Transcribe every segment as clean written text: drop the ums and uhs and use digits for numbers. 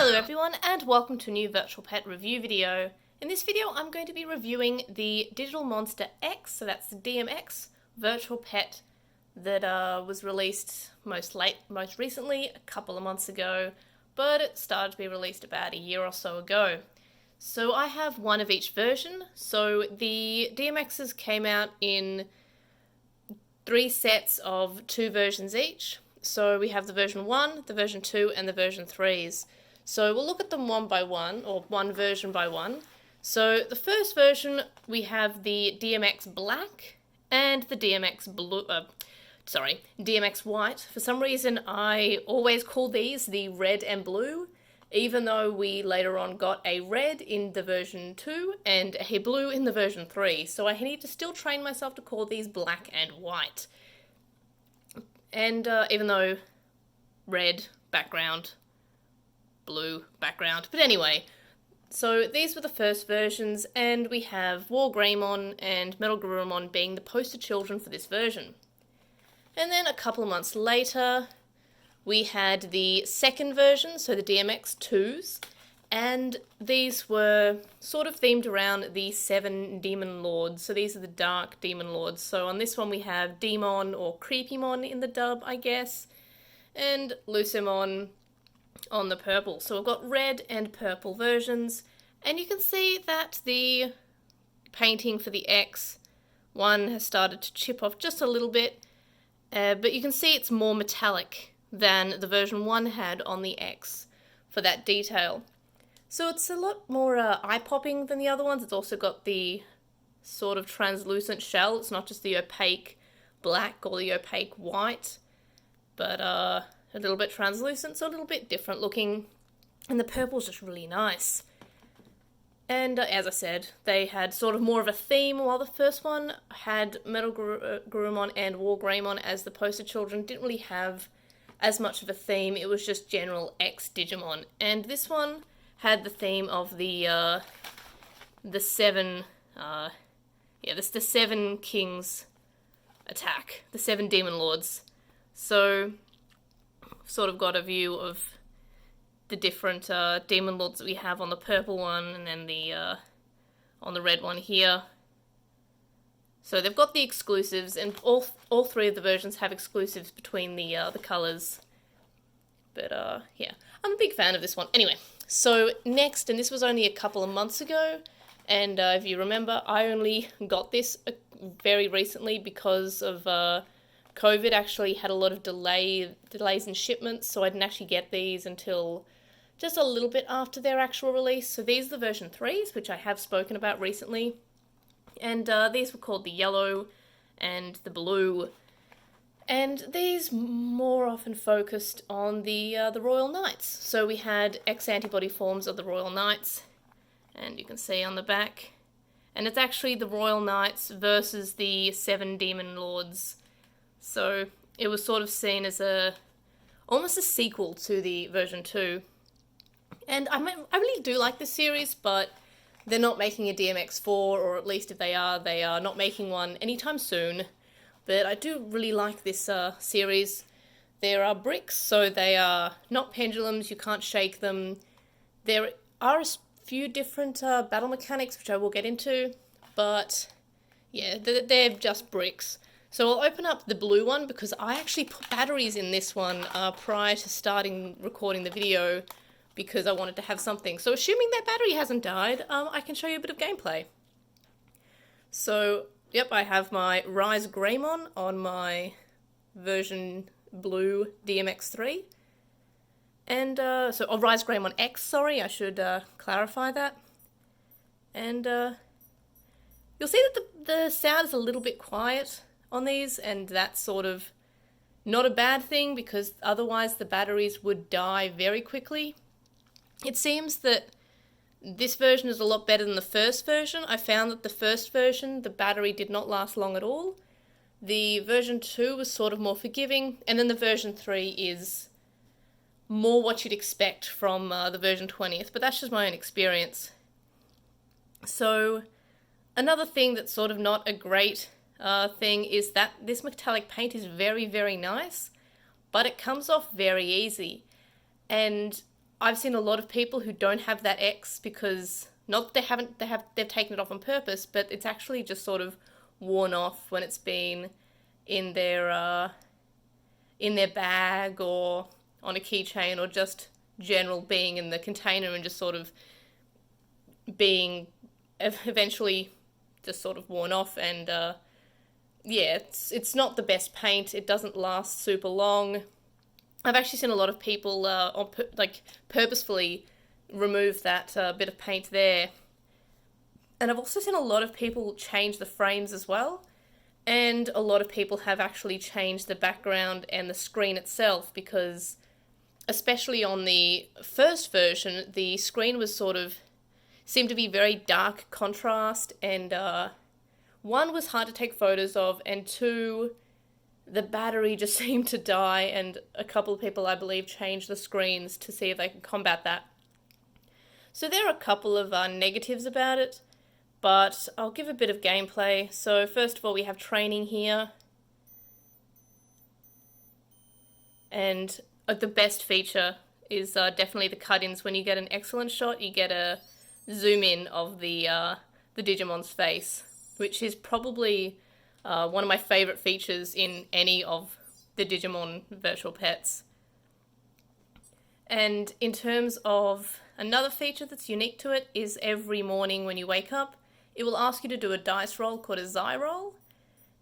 Hello everyone and welcome to a new virtual pet review video. In this video I'm going to be reviewing the Digital Monster X, so that's the DMX virtual pet that was released most recently, a couple of months ago, but it started to be released about a year or so ago. So I have one of each version. So the DMXs came out in 3 sets of 2 versions each. So we have the version 1, the version 2 and the version 3s. So we'll look at them one by one, or one version by one. So the first version, we have the DMX Black and the DMX DMX White. For some reason, I always call these the red and blue, even though we later on got a red in the version 2 and a blue in the version 3. So I need to still train myself to call these black and white. And even though red background, blue background. But anyway, so these were the first versions, and we have War Greymon and Metal Garurumon being the poster children for this version. And then a couple of months later, we had the second version, so the DMX2s, and these were sort of themed around the 7 demon lords. So these are the dark demon lords. So on this one we have Demon or Creepymon in the dub, I guess, and Lucimon on the purple. So we've got red and purple versions, and you can see that the painting for the X one has started to chip off just a little bit, but you can see it's more metallic than the version 1 had on the X for that detail. So it's a lot more eye-popping than the other ones. It's also got the sort of translucent shell. It's not just the opaque black or the opaque white, but a little bit translucent, so a little bit different looking. And the purple's just really nice. And as I said, they had sort of more of a theme, while the first one had Metal Garurumon and War Greymon as the poster children. Didn't really have as much of a theme. It was just general X Digimon. And this one had the theme of the 7 the 7 kings attack, the 7 demon lords. So sort of got a view of the different demon lords that we have on the purple one, and then the on the red one here. So they've got the exclusives, and all 3 of the versions have exclusives between the colours. But yeah, I'm a big fan of this one. Anyway, so next, and this was only a couple of months ago, and if you remember, I only got this very recently because of COVID. Actually had a lot of delays in shipments, so I didn't actually get these until just a little bit after their actual release. So these are the version 3s, which I have spoken about recently, and these were called the yellow and the blue. And these more often focused on the Royal Knights. So we had X-antibody forms of the Royal Knights, and you can see on the back. And it's actually the Royal Knights versus the 7 Demon Lords. So it was sort of seen as almost a sequel to the version 2. And I really do like this series, but they're not making a DMX4, or at least if they are not making one anytime soon. But I do really like this series. There are bricks, so they are not pendulums, you can't shake them. There are a few different battle mechanics, which I will get into, but yeah, they're just bricks. So I'll open up the blue one, because I actually put batteries in this one prior to starting recording the video, because I wanted to have something. So assuming that battery hasn't died, I can show you a bit of gameplay. So yep, I have my Rise Greymon on my version blue DMX3. And Rise Greymon X, sorry, I should clarify that. And you'll see that the sound is a little bit quiet on these, and that's sort of not a bad thing, because otherwise the batteries would die very quickly. It seems that this version is a lot better than the first version. I found that the first version, the battery did not last long at all. The version 2 was sort of more forgiving, and then the version 3 is more what you'd expect from the version 20th, but that's just my own experience. So another thing that's sort of not a great thing is that this metallic paint is very, very nice, but it comes off very easy. And I've seen a lot of people who don't have that X because not that they've taken it off on purpose, but it's actually just sort of worn off when it's been in their bag or on a keychain, or just general being in the container and just sort of being eventually just sort of worn off. And yeah, it's not the best paint. It doesn't last super long. I've actually seen a lot of people purposefully remove that bit of paint there. And I've also seen a lot of people change the frames as well. And a lot of people have actually changed the background and the screen itself, because especially on the first version, the screen was seemed to be very dark contrast, and one, was hard to take photos of, and two, the battery just seemed to die, and a couple of people, I believe, changed the screens to see if they can combat that. So there are a couple of negatives about it, but I'll give a bit of gameplay. So first of all, we have training here. And the best feature is definitely the cut-ins. When you get an excellent shot, you get a zoom in of the Digimon's face, which is probably one of my favourite features in any of the Digimon virtual pets. And in terms of another feature that's unique to it is every morning when you wake up, it will ask you to do a dice roll called a Xi roll.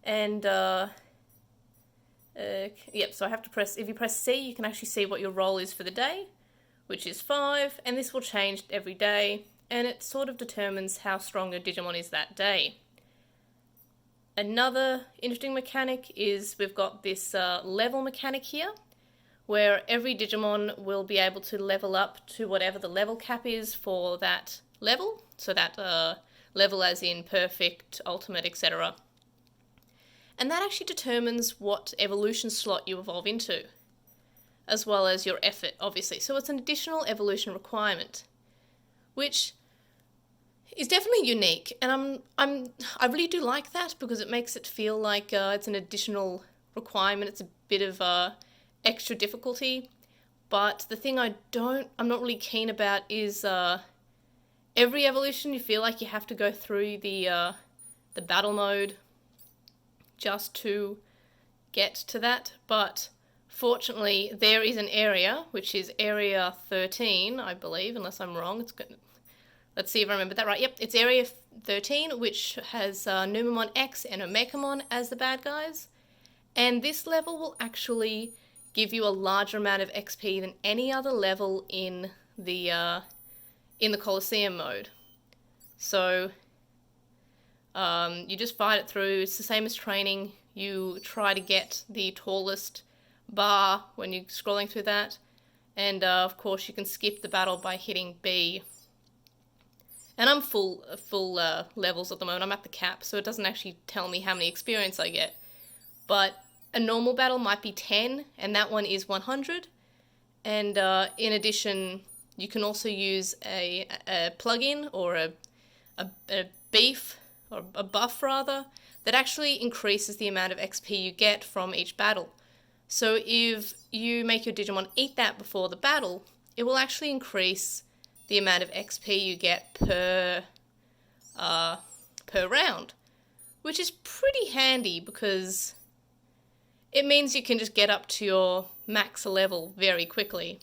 And yep, so I have to if you press C, you can actually see what your roll is for the day, which is 5, and this will change every day, and it sort of determines how strong a Digimon is that day. Another interesting mechanic is we've got this level mechanic here, where every Digimon will be able to level up to whatever the level cap is for that level, so that level as in perfect, ultimate, etc. And that actually determines what evolution slot you evolve into, as well as your effort, obviously. So it's an additional evolution requirement, which is definitely unique, and I really do like that, because it makes it feel like it's an additional requirement. It's a bit of extra difficulty. But the thing I'm not really keen about is every evolution you feel like you have to go through the battle mode just to get to that. But fortunately, there is an area, which is area 13, I believe, unless I'm wrong. Let's see if I remember that right. Yep, it's area 13, which has Numamon X and Omegamon as the bad guys. And this level will actually give you a larger amount of XP than any other level in the Colosseum mode. So you just fight it through. It's the same as training. You try to get the tallest bar when you're scrolling through that. And of course you can skip the battle by hitting B. And I'm full levels at the moment. I'm at the cap, so it doesn't actually tell me how many experience I get. But a normal battle might be 10, and that one is 100. And in addition, you can also use a plugin or a beef, or a buff rather, that actually increases the amount of XP you get from each battle. So if you make your Digimon eat that before the battle, it will actually increase the amount of XP you get per round, which is pretty handy, because it means you can just get up to your max level very quickly.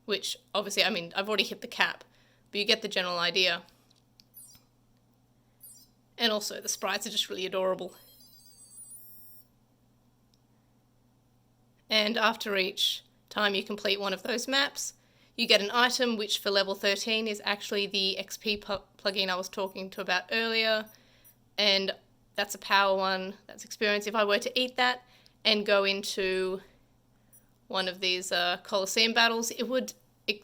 Which, obviously, I mean, I've already hit the cap, but you get the general idea. And also, the sprites are just really adorable. And after each time you complete one of those maps, you get an item, which for level 13 is actually the XP plugin I was talking to about earlier. And that's a power one, that's experience. If I were to eat that and go into one of these Colosseum battles, it would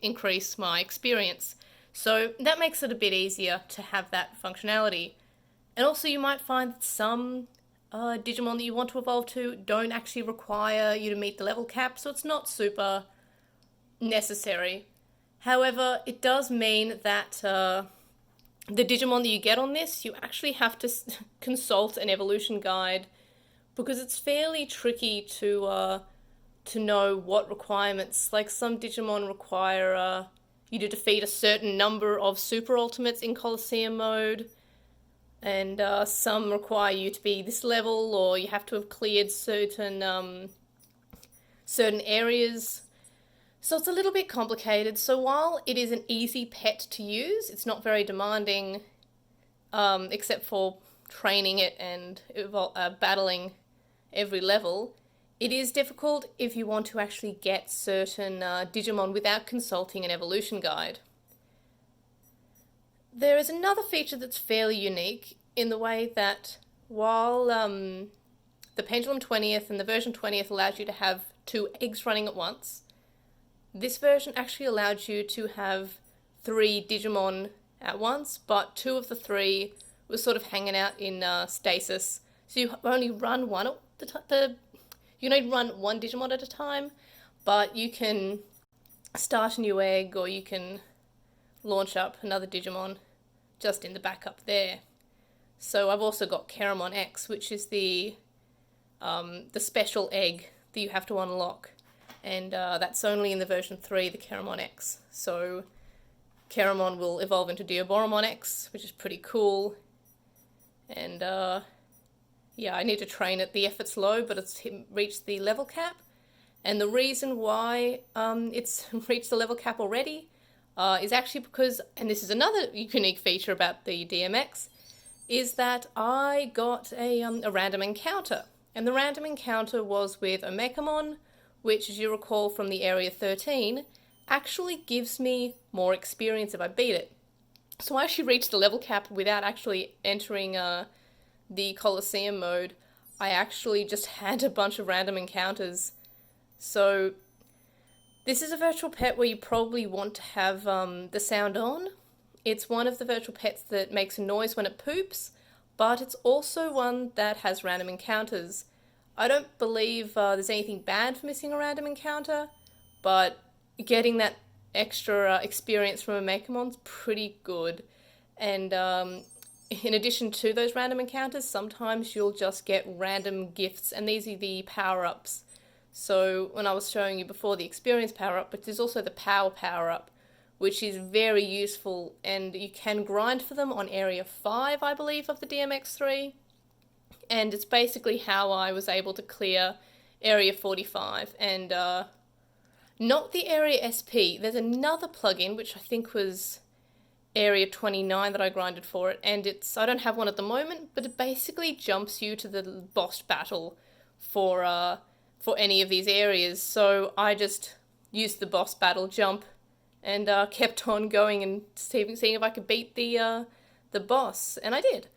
increase my experience. So that makes it a bit easier to have that functionality. And also you might find that some Digimon that you want to evolve to don't actually require you to meet the level cap, so it's not super necessary. However, it does mean that the Digimon that you get on this, you actually have to consult an evolution guide, because it's fairly tricky to to know what requirements, like some Digimon require you to defeat a certain number of super ultimates in Colosseum mode, and some require you to be this level, or you have to have cleared certain areas. So it's a little bit complicated. So while it is an easy pet to use, it's not very demanding, except for training it and battling every level. It is difficult if you want to actually get certain Digimon without consulting an evolution guide. There is another feature that's fairly unique in the way that while the Pendulum 20th and the version 20th allowed you to have 2 eggs running at once, this version actually allowed you to have 3 Digimon at once, but 2 of the 3 were sort of hanging out in stasis. So you only run one you can only run one Digimon at a time, but you can start a new egg, or you can launch up another Digimon just in the backup there. So I've also got Keramon X, which is the special egg that you have to unlock. And that's only in the version 3, the Keramon X. So Keramon will evolve into Diaboromon X, which is pretty cool. And yeah, I need to train it. The effort's low, but it's reached the level cap. And the reason why it's reached the level cap already is actually because, and this is another unique feature about the DMX, is that I got a random encounter. And the random encounter was with Omekamon, which, as you recall from the Area 13, actually gives me more experience if I beat it. So I actually reached the level cap without actually entering the Colosseum mode. I actually just had a bunch of random encounters. So this is a virtual pet where you probably want to have the sound on. It's one of the virtual pets that makes a noise when it poops, but it's also one that has random encounters. I don't believe there's anything bad for missing a random encounter, but getting that extra experience from a Mechamon's pretty good. And in addition to those random encounters, sometimes you'll just get random gifts, and these are the power-ups. So when I was showing you before the experience power-up, but there's also the power-up, which is very useful, and you can grind for them on Area 5, I believe, of the DMX3. And it's basically how I was able to clear Area 45, and not the Area SP. There's another plugin, which I think was Area 29 that I grinded for it, and I don't have one at the moment, but it basically jumps you to the boss battle for any of these areas. So I just used the boss battle jump and kept on going and seeing if I could beat the boss, and I did.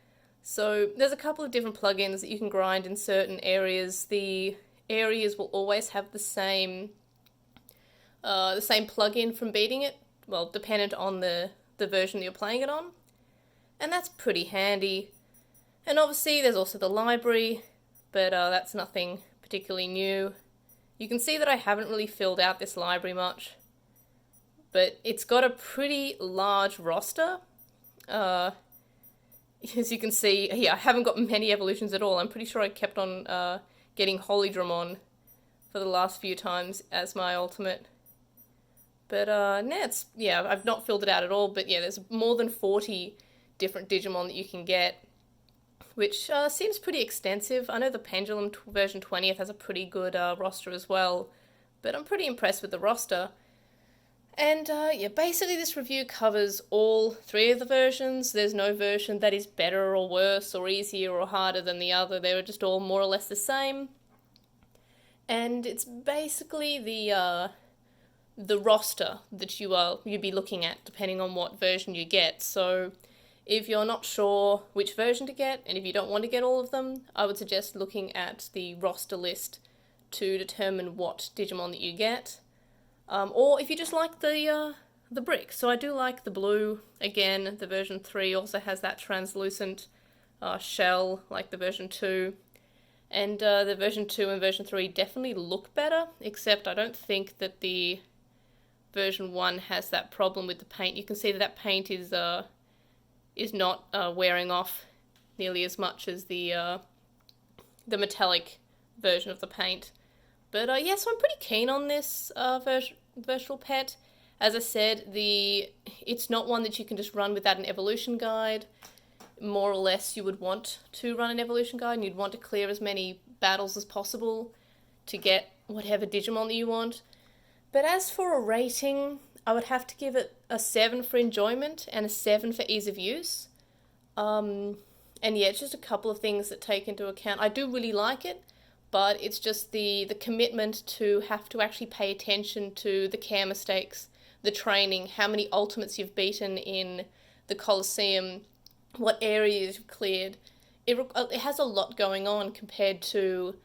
So there's a couple of different plugins that you can grind in certain areas. The areas will always have the same plugin from beating it, well, dependent on the version that you're playing it on, and that's pretty handy. And obviously there's also the library, but that's nothing particularly new. You can see that I haven't really filled out this library much, but it's got a pretty large roster. As you can see, yeah, I haven't got many evolutions at all. I'm pretty sure I kept on getting Holy Dramon for the last few times as my ultimate. But yeah, I've not filled it out at all, but yeah, there's more than 40 different Digimon that you can get, which seems pretty extensive. I know the Pendulum version 20th has a pretty good roster as well, but I'm pretty impressed with the roster. And yeah, basically this review covers all 3 of the versions. There's no version that is better or worse or easier or harder than the other. They were just all more or less the same. And it's basically the roster that you'd be looking at depending on what version you get. So if you're not sure which version to get, and if you don't want to get all of them, I would suggest looking at the roster list to determine what Digimon that you get. Or if you just like the brick. So I do like the blue. Again, the version 3 also has that translucent shell like the version 2. And the version 2 and version 3 definitely look better, except I don't think that the version 1 has that problem with the paint. You can see that paint is not wearing off nearly as much as the metallic version of the paint. But yeah, so I'm pretty keen on this virtual pet. As I said, it's not one that you can just run without an evolution guide. More or less, you would want to run an evolution guide, and you'd want to clear as many battles as possible to get whatever Digimon that you want. But as for a rating, I would have to give it a 7 for enjoyment and a 7 for ease of use. And yeah, it's just a couple of things that take into account. I do really like it, but it's just the commitment to have to actually pay attention to the care mistakes, the training, how many ultimates you've beaten in the Colosseum, what areas you've cleared. It has a lot going on compared to,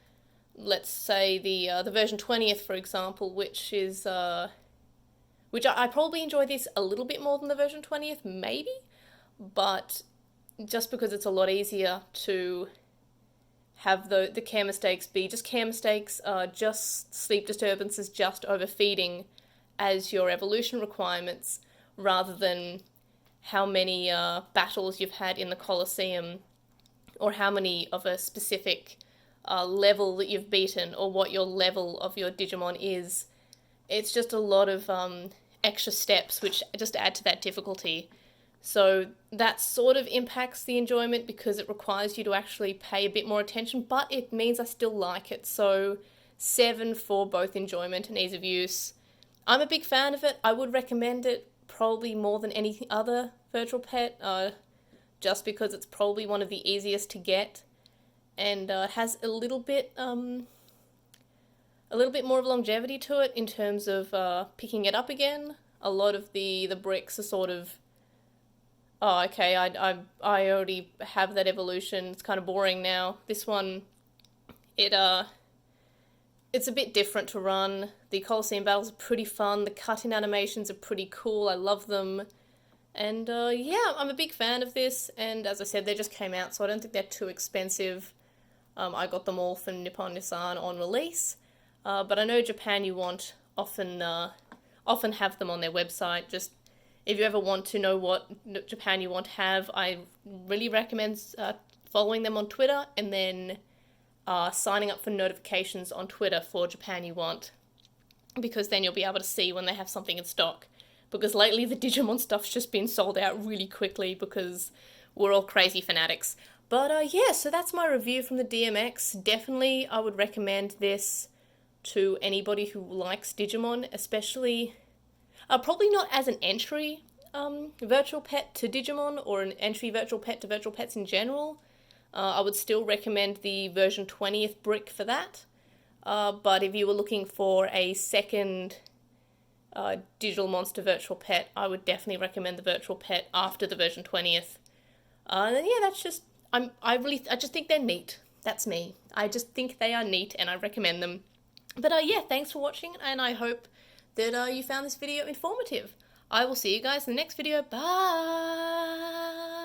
let's say, the version 20th, for example, which is which I probably enjoy this a little bit more than the version 20th, maybe, but just because it's a lot easier to have the care mistakes be just care mistakes, just sleep disturbances, just overfeeding as your evolution requirements, rather than how many battles you've had in the Colosseum, or how many of a specific level that you've beaten, or what your level of your Digimon is. It's just a lot of extra steps which just add to that difficulty. So that sort of impacts the enjoyment because it requires you to actually pay a bit more attention, but it means I still like it. So 7 for both enjoyment and ease of use. I'm a big fan of it. I would recommend it probably more than any other virtual pet, just because it's probably one of the easiest to get, and has a little bit more of longevity to it in terms of picking it up again. A lot of the bricks are sort of, oh, okay, I already have that evolution, it's kind of boring now. This one, it's a bit different to run. The Colosseum battles are pretty fun, the cut-in animations are pretty cool, I love them. And yeah, I'm a big fan of this, and as I said, they just came out, so I don't think they're too expensive. I got them all from Nippon Nissan on release, but I know Japan You Want often have them on their website. Just if you ever want to know what Japan You Want have, I really recommend following them on Twitter, and then signing up for notifications on Twitter for Japan You Want, because then you'll be able to see when they have something in stock. Because lately the Digimon stuff's just been sold out really quickly because we're all crazy fanatics. But yeah, so that's my review from the DMX. Definitely I would recommend this to anybody who likes Digimon, especially probably not as an entry virtual pet to Digimon, or an entry virtual pet to virtual pets in general. I would still recommend the version 20th brick for that. But if you were looking for a second digital monster virtual pet, I would definitely recommend the virtual pet after the version 20th. And then yeah, that's just, I just think they're neat. That's me. I just think they are neat and I recommend them. But yeah, thanks for watching, and I hope that you found this video informative. I will see you guys in the next video. Bye!